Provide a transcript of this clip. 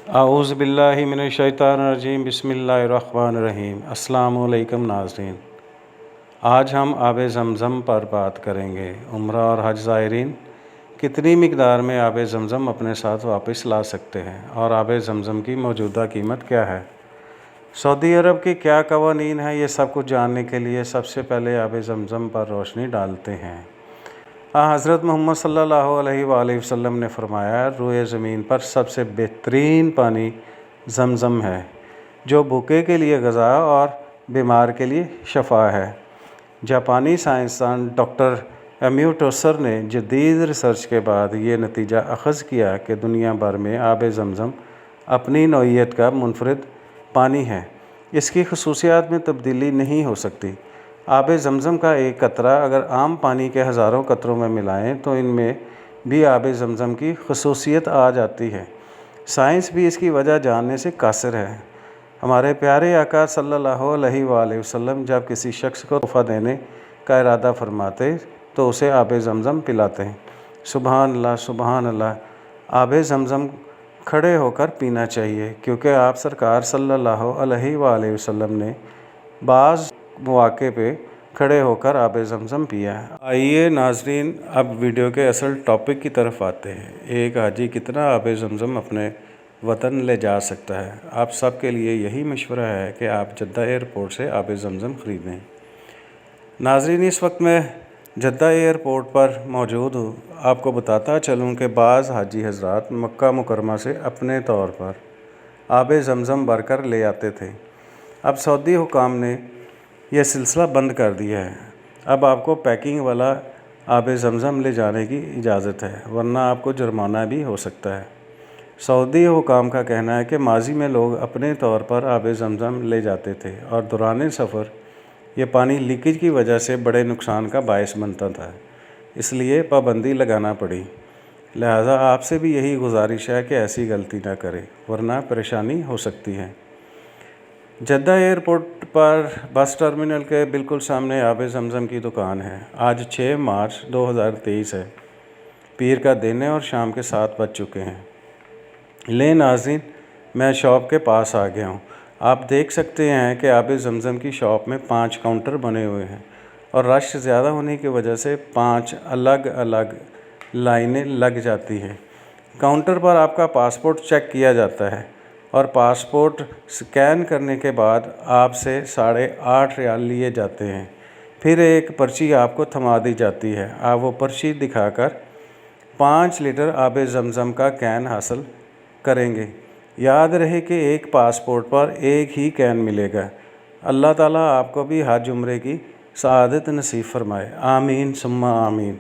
اعوذ باللہ من الشیطان الرجیم، بسم اللہ الرحمن الرحیم۔ السلام علیکم ناظرین، آج ہم آب زمزم پر بات کریں گے۔ عمرہ اور حج زائرین کتنی مقدار میں آب زمزم اپنے ساتھ واپس لا سکتے ہیں، اور آب زمزم کی موجودہ قیمت کیا ہے؟ سعودی عرب کے کیا قوانین ہیں؟ یہ سب کچھ جاننے کے لیے سب سے پہلے آب زمزم پر روشنی ڈالتے ہیں۔ حضرت محمد صلی اللہ علیہ وآلہ وسلم نے فرمایا، روئے زمین پر سب سے بہترین پانی زمزم ہے، جو بھوکے کے لیے غذا اور بیمار کے لیے شفا ہے۔ جاپانی سائنسدان ڈاکٹر ایمیو ٹوسر نے جدید ریسرچ کے بعد یہ نتیجہ اخذ کیا کہ دنیا بھر میں آب زمزم اپنی نوعیت کا منفرد پانی ہے، اس کی خصوصیات میں تبدیلی نہیں ہو سکتی۔ آب زمزم کا ایک قطرہ اگر عام پانی کے ہزاروں قطروں میں ملائیں تو ان میں بھی آب زمزم کی خصوصیت آ جاتی ہے۔ سائنس بھی اس کی وجہ جاننے سے قاصر ہے۔ ہمارے پیارے آقا صلی اللہ علیہ وآلہ وسلم جب کسی شخص کو تحفہ دینے کا ارادہ فرماتے تو اسے آب زمزم پلاتے ہیں۔ سبحان اللہ، سبحان اللہ۔ آب زمزم کھڑے ہو کر پینا چاہیے، کیونکہ آپ سرکار صلی اللہ علیہ وآلہ وسلم نے بعض مواقع پہ کھڑے ہو کر آب زمزم پیا ہے۔ آئیے ناظرین، اب ویڈیو کے اصل ٹاپک کی طرف آتے ہیں۔ ایک حاجی کتنا آب زمزم اپنے وطن لے جا سکتا ہے؟ آپ سب کے لیے یہی مشورہ ہے کہ آپ جدہ ایئرپورٹ سے آب زمزم خریدیں۔ ناظرین، اس وقت میں جدہ ایئرپورٹ پر موجود ہوں۔ آپ کو بتاتا چلوں کہ بعض حاجی حضرات مکہ مکرمہ سے اپنے طور پر آب زمزم بھر کر لے آتے تھے۔ اب سعودی حکام نے یہ سلسلہ بند کر دیا ہے۔ اب آپ کو پیکنگ والا آب زمزم لے جانے کی اجازت ہے، ورنہ آپ کو جرمانہ بھی ہو سکتا ہے۔ سعودی حکام کا کہنا ہے کہ ماضی میں لوگ اپنے طور پر آب زمزم لے جاتے تھے اور دوران سفر یہ پانی لیکیج کی وجہ سے بڑے نقصان کا باعث بنتا تھا، اس لیے پابندی لگانا پڑی۔ لہٰذا آپ سے بھی یہی گزارش ہے کہ ایسی غلطی نہ کریں، ورنہ پریشانی ہو سکتی ہے۔ جدہ ایئرپورٹ پر بس ٹرمینل کے بالکل سامنے آب زمزم کی دکان ہے۔ آج 6 مارچ 2023 ہے، پیر کا دن ہے اور شام کے 7 بج چکے ہیں۔ لے ناظرین، میں شاپ کے پاس آ گیا ہوں۔ آپ دیکھ سکتے ہیں کہ آب زمزم کی شاپ میں 5 کاؤنٹر بنے ہوئے ہیں، اور رش زیادہ ہونے کی وجہ سے 5 الگ الگ لائنیں لگ جاتی ہیں۔ کاؤنٹر پر آپ کا پاسپورٹ چیک کیا جاتا ہے، اور پاسپورٹ سکین کرنے کے بعد آپ سے 8.5 ریال لیے جاتے ہیں۔ پھر ایک پرچی آپ کو تھما دی جاتی ہے۔ آپ وہ پرچی دکھا کر 5 لیٹر آب زمزم کا کین حاصل کریں گے۔ یاد رہے کہ ایک پاسپورٹ پر ایک ہی کین ملے گا۔ اللہ تعالیٰ آپ کو بھی حج عمرے کی سعادت نصیب فرمائے۔ آمین ثم آمین۔